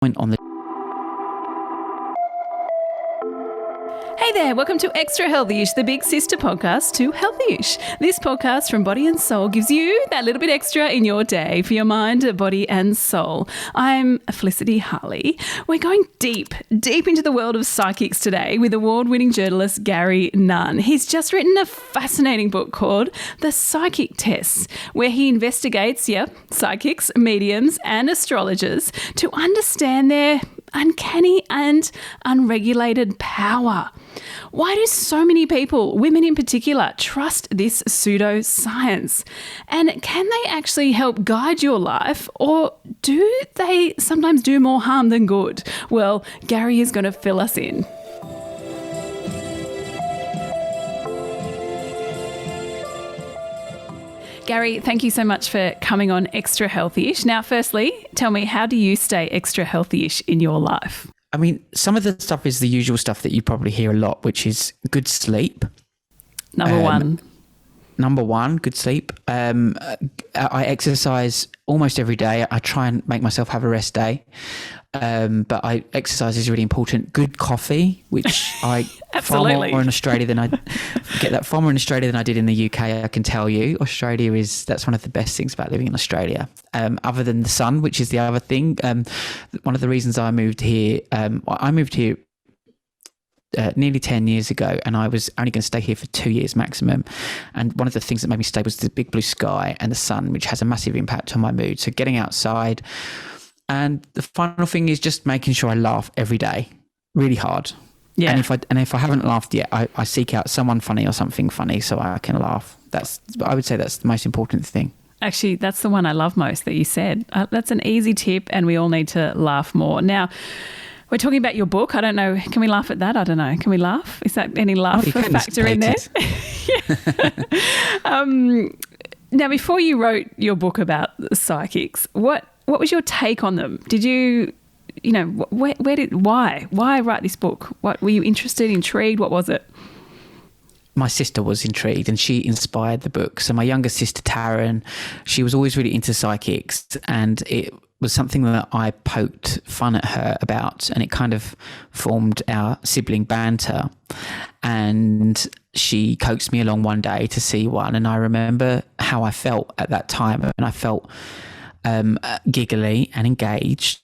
point on the... Hey there, welcome to Extra Healthyish, the big sister podcast to Healthyish. This podcast from Body and Soul gives you that little bit extra in your day for your mind, body and soul. I'm Felicity Harley. We're going deep into the world of psychics today with award-winning journalist Gary Nunn. He's just written a fascinating book called The Psychic Tests, where he investigates, psychics, mediums and astrologers to understand their uncanny and unregulated power. Why do so many people, women in particular, trust this pseudoscience? And can they actually help guide your life, or do they sometimes do more harm than good? Well, Gary is going to fill us in. Gary, thank you so much for coming on Extra Healthyish. Now, firstly, tell me, how do you stay extra healthyish in your life? I mean, some of the stuff is the usual stuff that you probably hear a lot, which is good sleep. Number one, good sleep. I exercise almost every day. I try and make myself have a rest day. But exercise is really important. Good coffee, which I far more in Australia than I get that far more in Australia than I did in the UK. I can tell you, that's one of the best things about living in Australia. Other than the sun, which is the other thing. One of the reasons I moved here, nearly 10 years ago, and I was only going to stay here for 2 years maximum. And one of the things that made me stay was the big blue sky and the sun, which has a massive impact on my mood. So getting outside. And the final thing is just making sure I laugh every day, really hard. Yeah. And if I haven't laughed yet, I seek out someone funny or something funny so I can laugh. I would say that's the most important thing. Actually, that's the one I love most that you said. That's an easy tip, and we all need to laugh more. Now, we're talking about your book. I don't know. Can we laugh at that? I don't know. Can we laugh? Is that any laugh factor in there? Now, before you wrote your book about psychics, what was your take on them? Did you, why write this book? What were you interested, intrigued? What was it? My sister was intrigued and she inspired the book. So my younger sister, Taryn, she was always really into psychics, and it was something that I poked fun at her about, and it kind of formed our sibling banter. And she coaxed me along one day to see one, and I remember how I felt at that time, and I felt giggly and engaged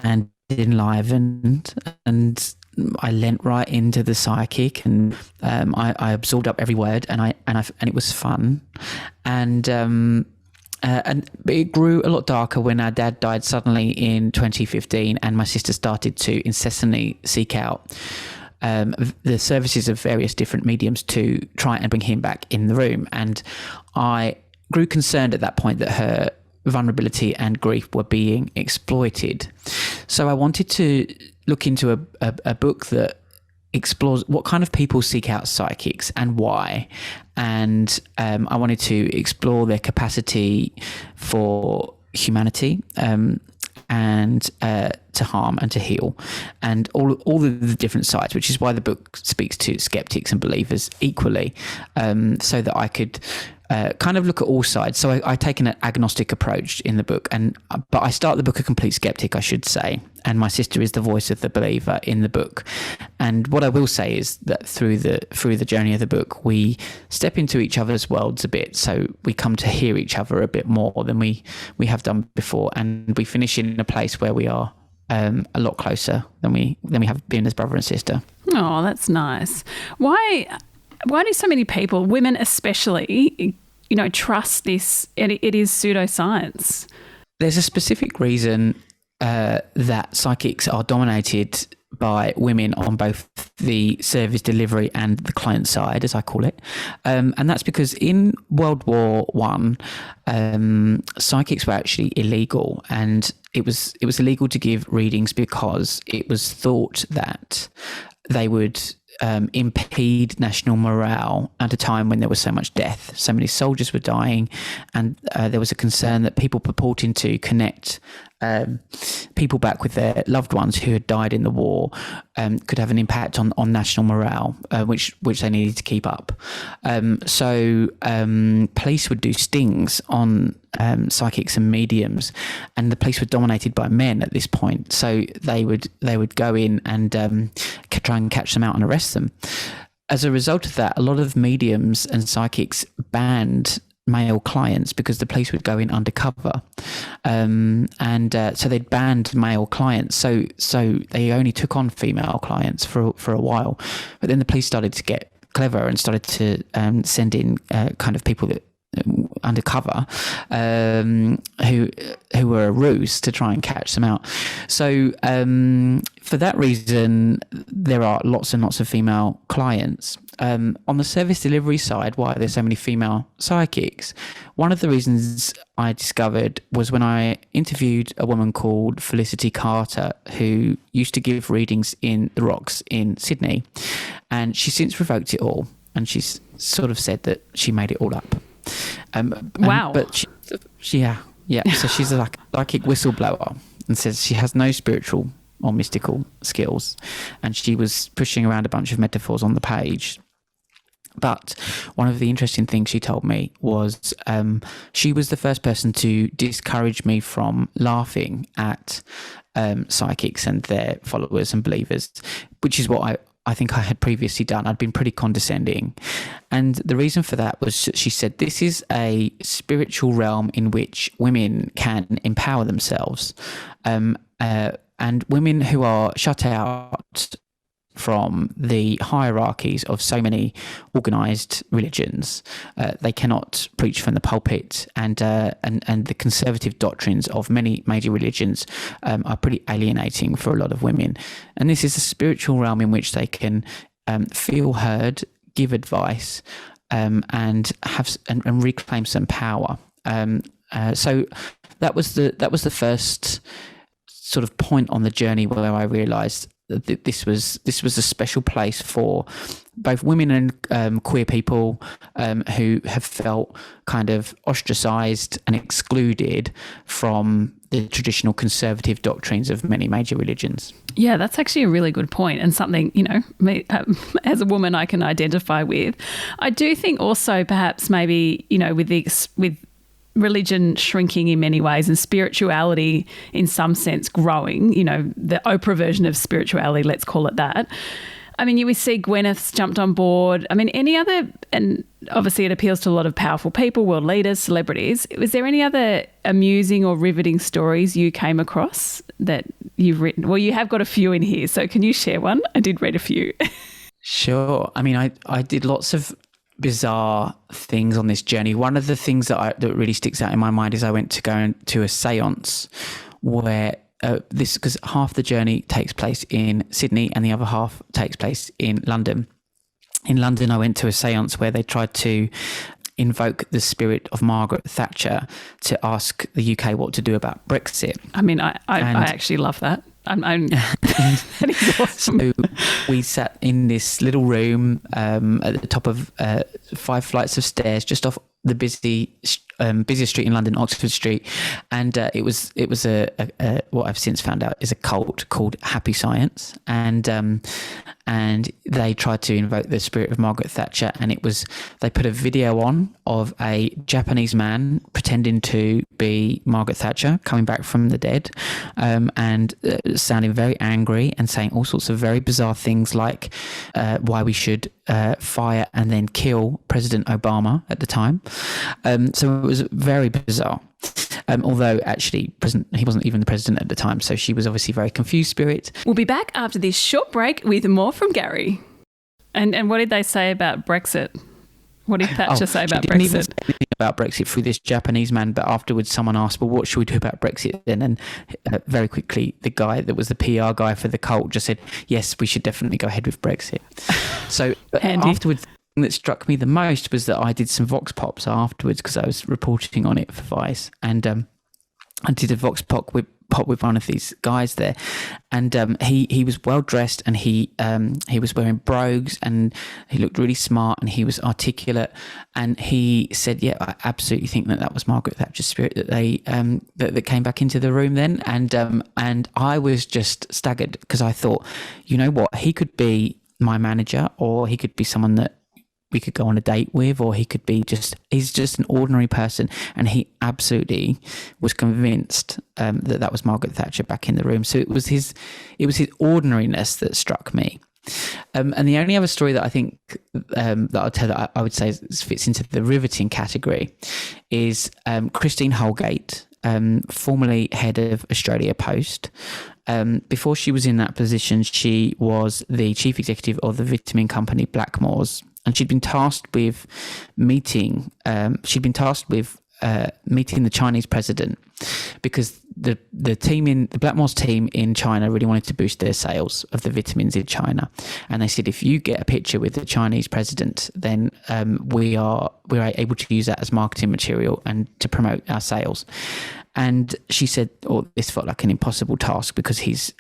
and enlivened, and I leant right into the psychic, and I absorbed up every word, and it was fun, and it grew a lot darker when our dad died suddenly in 2015, and my sister started to incessantly seek out the services of various different mediums to try and bring him back in the room. And I grew concerned at that point that her vulnerability and grief were being exploited. So I wanted to look into a book that explores what kind of people seek out psychics and why. And I wanted to explore their capacity for humanity and to harm and to heal, and all the different sides, which is why the book speaks to skeptics and believers equally, so that I could kind of look at all sides. So I take an agnostic approach in the book, but I start the book a complete skeptic, I should say, and my sister is the voice of the believer in the book. And what I will say is that through the journey of the book, we step into each other's worlds a bit, so we come to hear each other a bit more than we have done before, and we finish in a place where we are a lot closer than we have been as brother and sister. Oh, that's nice. Why do so many people, women especially, trust this? It is pseudoscience. There's a specific reason that psychics are dominated by women on both the service delivery and the client side, as I call it. And that's because in World War I, psychics were actually illegal, and it was illegal to give readings because it was thought that they would impede national morale at a time when there was so much death. So many soldiers were dying, and there was a concern that people purporting to connect people back with their loved ones who had died in the war could have an impact on national morale, which they needed to keep up. So police would do stings on psychics and mediums, and the police were dominated by men at this point. So they would go in and try and catch them out and arrest them. As a result of that, a lot of mediums and psychics banned male clients because the police would go in undercover, so they'd banned male clients. So they only took on female clients for a while, but then the police started to get clever and started to send in kind of people that undercover who were a ruse to try and catch them out. So for that reason, there are lots and lots of female clients. On the service delivery side, why are there so many female psychics? One of the reasons I discovered was when I interviewed a woman called Felicity Carter, who used to give readings in the Rocks in Sydney, and she's since revoked it all, and she's sort of said that she made it all up. Wow. But yeah. So she's a psychic whistleblower and says she has no spiritual or mystical skills, and she was pushing around a bunch of metaphors on the page. But one of the interesting things she told me was she was the first person to discourage me from laughing at psychics and their followers and believers, which is what I think I had previously done. I'd been pretty condescending. And the reason for that was she said, this is a spiritual realm in which women can empower themselves. And women who are shut out from the hierarchies of so many organised religions, they cannot preach from the pulpit, and the conservative doctrines of many major religions are pretty alienating for a lot of women. And this is a spiritual realm in which they can feel heard, give advice, and have and reclaim some power. So that was the first sort of point on the journey where I realised that this was a special place for both women and queer people who have felt kind of ostracised and excluded from the traditional conservative doctrines of many major religions. Yeah, that's actually a really good point, and something, me, as a woman, I can identify with. I do think also perhaps maybe, with religion shrinking in many ways and spirituality in some sense growing, the Oprah version of spirituality, let's call it that. I mean, we see Gwyneth's jumped on board. I mean, any other, and obviously it appeals to a lot of powerful people, world leaders, celebrities. Was there any other amusing or riveting stories you came across that you've written? Well, you have got a few in here, so can you share one? I did read a few. Sure. I mean, I did lots of bizarre things on this journey. One of the things that really sticks out in my mind is I went to go to a seance where because half the journey takes place in Sydney and the other half takes place in London. In London, I went to a seance where they tried to invoke the spirit of Margaret Thatcher to ask the UK what to do about Brexit. I mean, I actually love that. That is awesome. So we sat in this little room at the top of 5 flights of stairs, just off the busiest street in London, Oxford Street, and it was a what I've since found out is a cult called Happy Science, and they tried to invoke the spirit of Margaret Thatcher, and they put a video on of a Japanese man pretending to be Margaret Thatcher coming back from the dead, and sounding very angry and saying all sorts of very bizarre things like why we should fire and then kill President Obama at the time. So it was very bizarre. Although actually he wasn't even the president at the time, so she was obviously a very confused spirit. We'll be back after this short break with more from Gary. And what did they say about Brexit? What did Thatcher say about Brexit? She didn't even say anything about Brexit through this Japanese man, but afterwards someone asked, well, what should we do about Brexit then? And very quickly, the guy that was the PR guy for the cult just said, yes, we should definitely go ahead with Brexit. So afterwards, the thing that struck me the most was that I did some Vox Pops afterwards because I was reporting on it for Vice. And I did a Vox Pop pot with one of these guys there, and he was well dressed, and he was wearing brogues, and he looked really smart, and he was articulate, and he said, "Yeah, I absolutely think that was Margaret Thatcher's spirit that they that came back into the room then," and I was just staggered because I thought, you know what, he could be my manager, or he could be someone that we could go on a date with, or he could be he's just an ordinary person. And he absolutely was convinced that was Margaret Thatcher back in the room. So it was his ordinariness that struck me. And the only other story that I think that I'll tell that I would say fits into the riveting category is Christine Holgate, formerly head of Australia Post. Before she was in that position, she was the chief executive of the vitamin company Blackmores. And she'd been tasked with meeting meeting the Chinese president, because the Blackmores team in China really wanted to boost their sales of the vitamins in China. And they said, if you get a picture with the Chinese president, then we're able to use that as marketing material and to promote our sales. And she said, this felt like an impossible task because he's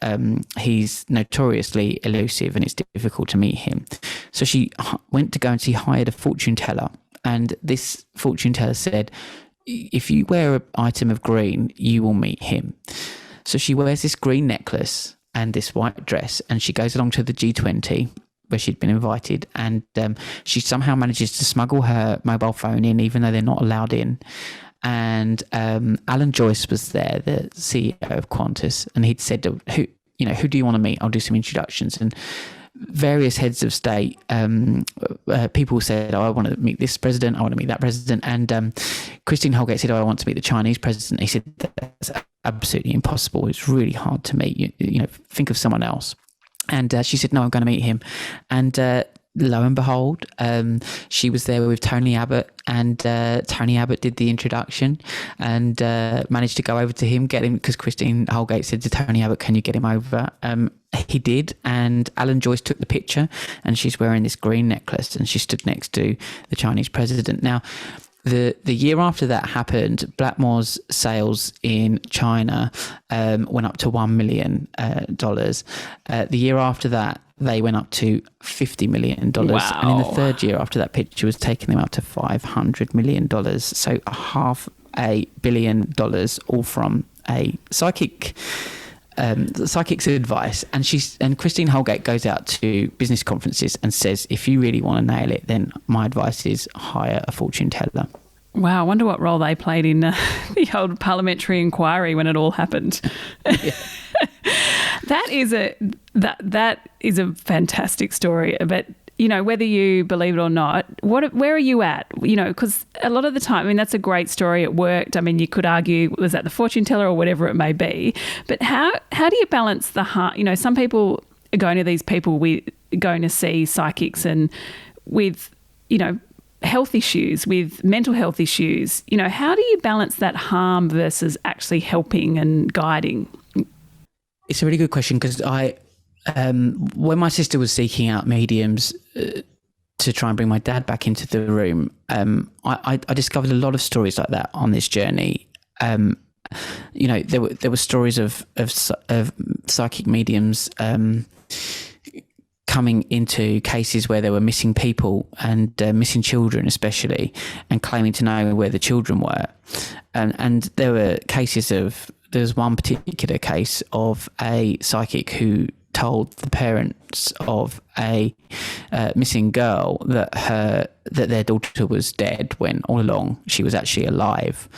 notoriously elusive and it's difficult to meet him. So she went to go and she hired a fortune teller. And this fortune teller said, if you wear an item of green, you will meet him. So she wears this green necklace and this white dress, and she goes along to the G20 where she'd been invited, and she somehow manages to smuggle her mobile phone in, even though they're not allowed in. And Alan Joyce was there, the CEO of Qantas, and he'd said, who do you want to meet? I'll do some introductions. And various heads of state, people said, I want to meet this president, I want to meet that president. And Christine Holgate said, I want to meet the Chinese president. He said, that's absolutely impossible. It's really hard to meet. Think of someone else. And she said, no, I'm going to meet him. And lo and behold, she was there with Tony Abbott, and Tony Abbott did the introduction and managed to go over to him, get him, because Christine Holgate said to Tony Abbott, can you get him over? He did, and Alan Joyce took the picture, and she's wearing this green necklace, and she stood next to the Chinese president. Now, the year after that happened, Blackmore's sales in China went up to $1 million. The year after that, they went up to $50 million. Wow. And in the third year after that picture was taking them up to $500 million. So $500 million, all from a psychic's advice. And Christine Holgate goes out to business conferences and says, if you really want to nail it, then my advice is hire a fortune teller. Wow, I wonder what role they played in the old parliamentary inquiry when it all happened. Yeah. That is a fantastic story. But whether you believe it or not, where are you at? Because a lot of the time, that's a great story. It worked. You could argue, was that the fortune teller or whatever it may be? But how do you balance the heart? Some people are going to these people going to see psychics and with health issues, with mental health issues. How do you balance that harm versus actually helping and guiding? It's a really good question, because when my sister was seeking out mediums to try and bring my dad back into the room, I discovered a lot of stories like that on this journey. There were stories of psychic mediums coming into cases where there were missing people and missing children, especially, and claiming to know where the children were. And there were cases there's one particular case of a psychic who told the parents of a missing girl that their daughter was dead, when all along she was actually alive.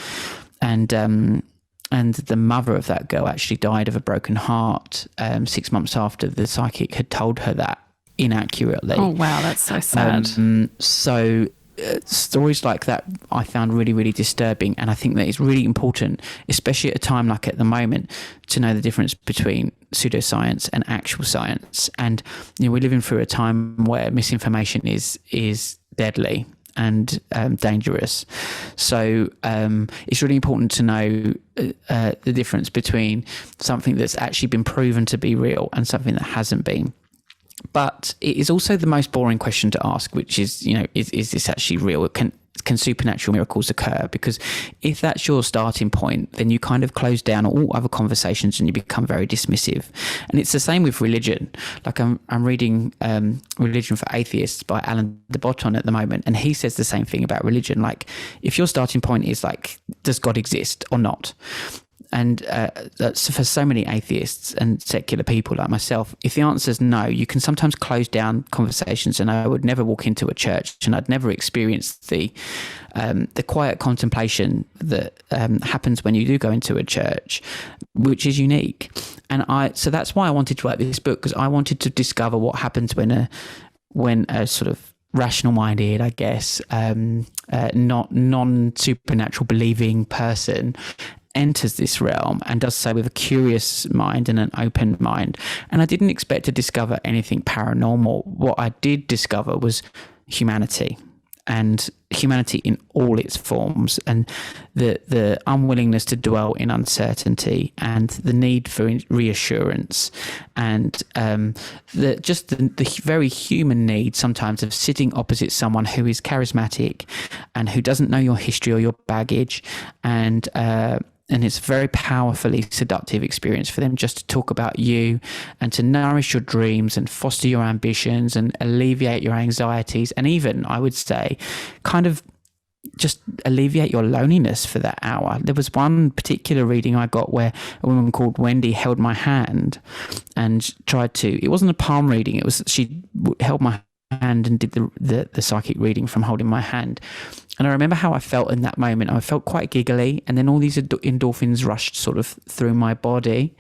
And the mother of that girl actually died of a broken heart 6 months after the psychic had told her that inaccurately. Oh, wow, that's so sad. Stories like that I found really, really disturbing. And I think that it's really important, especially at a time like at the moment, to know the difference between pseudoscience and actual science. And we're living through a time where misinformation is deadly and dangerous. So it's really important to know the difference between something that's actually been proven to be real and something that hasn't been. But it is also the most boring question to ask, which is, is this actually real? can supernatural miracles occur? Because if that's your starting point, then you kind of close down all other conversations and you become very dismissive. And it's the same with religion. Like I'm reading Religion for Atheists by Alan de Botton at the moment, and he says the same thing about religion. Like, if your starting point is like, does God exist or not? And that's for so many atheists and secular people like myself, if the answer is no, you can sometimes close down conversations. And I would never walk into a church, and I'd never experience the quiet contemplation that happens when you do go into a church, which is unique. And so that's why I wanted to write this book, because I wanted to discover what happens when a sort of rational-minded, I guess, not non-supernatural believing person enters this realm and does so with a curious mind and an open mind. And I didn't expect to discover anything paranormal. What I did discover was humanity, and humanity in all its forms, and the unwillingness to dwell in uncertainty, and the need for reassurance, and the very human need sometimes of sitting opposite someone who is charismatic and who doesn't know your history or your baggage, and it's a very powerfully seductive experience for them just to talk about you and to nourish your dreams and foster your ambitions and alleviate your anxieties, and even, I would say, kind of just alleviate your loneliness for that hour. There was one particular reading I got where a woman called Wendy held my hand and tried to, it wasn't a palm reading, it was, she held my hand and did the psychic reading from holding my hand. And I remember how I felt in that moment. I felt quite giggly, and then all these endorphins rushed sort of through my body.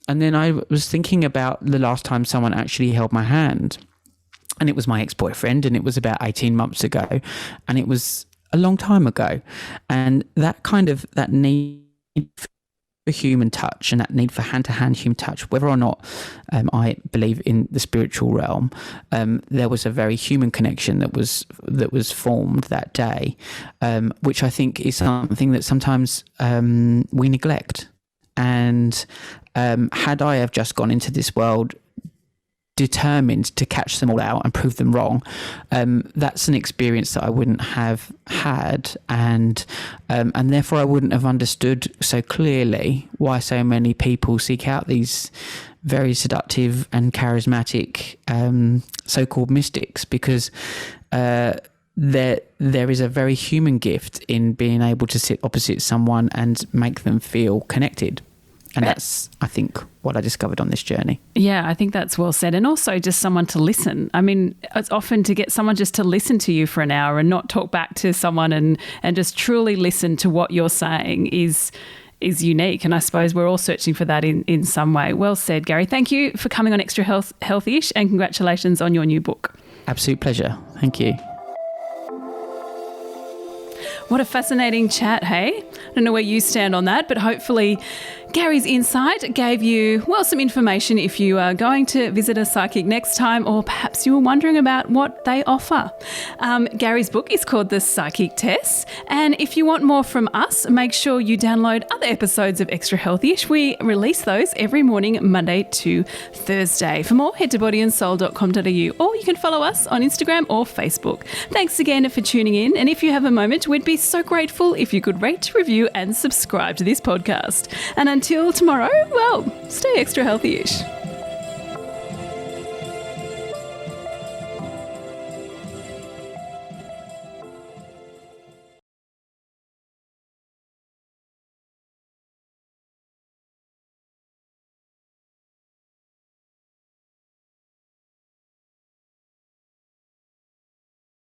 And then I was thinking about the last time someone actually held my hand, and it was my ex-boyfriend, and it was about 18 months ago, and it was a long time ago. And that need for human touch, and that need for hand-to-hand human touch, whether or not I believe in the spiritual realm, there was a very human connection that was formed that day, which I think is something that sometimes we neglect. And had I have just gone into this world determined to catch them all out and prove them wrong, that's an experience that I wouldn't have had, and therefore I wouldn't have understood so clearly why so many people seek out these very seductive and charismatic so-called mystics, because there is a very human gift in being able to sit opposite someone and make them feel connected. And that's, I think, what I discovered on this journey. Yeah, I think that's well said. And also just someone to listen. I mean, it's often to get someone just to listen to you for an hour and not talk back to someone and just truly listen to what you're saying is unique. And I suppose we're all searching for that in some way. Well said, Gary. Thank you for coming on Extra Healthy-ish, and congratulations on your new book. Absolute pleasure. Thank you. What a fascinating chat, hey? I don't know where you stand on that, but hopefully Gary's insight gave you, well, some information if you are going to visit a psychic next time, or perhaps you were wondering about what they offer. Gary's book is called The Psychic Test, and if you want more from us, make sure you download other episodes of Extra Healthy-ish. We release those every morning, Monday to Thursday. For more, head to bodyandsoul.com.au, or you can follow us on Instagram or Facebook. Thanks again for tuning in, and if you have a moment, we'd be so grateful if you could rate, review and subscribe to this podcast. And until tomorrow, well, stay extra healthy-ish.